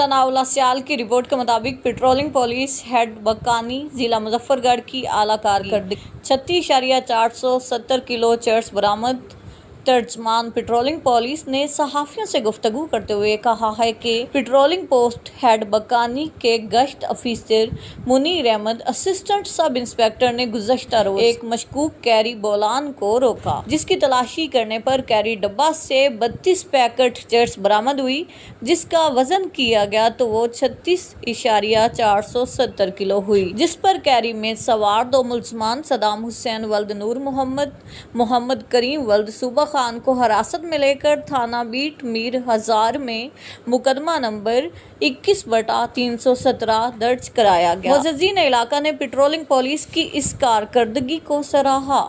ثناءاللہ سیال کی رپورٹ کے مطابق پیٹرولنگ پولیس ہیڈ بکانی ضلع مظفر گڑھ کی اعلیٰ کارکردگی 36.470 کلو چرس برآمد۔ ترجمان پیٹرولنگ پولیس نے صحافیوں سے گفتگو کرتے ہوئے کہا ہے کہ پیٹرولنگ پوسٹ ہیڈ بکانی کے گشت افسر Munir Ahmed assistant sub inspector نے گزشتہ روز ایک مشکوک کیری بولان کو روکا، جس کی تلاشی کرنے پر کیری ڈبہ سے 32 پیکٹ چرس برآمد ہوئی، جس کا وزن کیا گیا تو وہ 36.470 کلو ہوئی، جس پر کیری میں سوار 2 ملزمان صدام حسین ولد نور محمد کریم ولد صوبہ خان کو حراست میں لے کر تھانہ بیٹ میر ہزار میں مقدمہ نمبر 21/317 درج کرایا گیا۔ معززین علاقہ نے پیٹرولنگ پولیس کی اس کارکردگی کو سراہا۔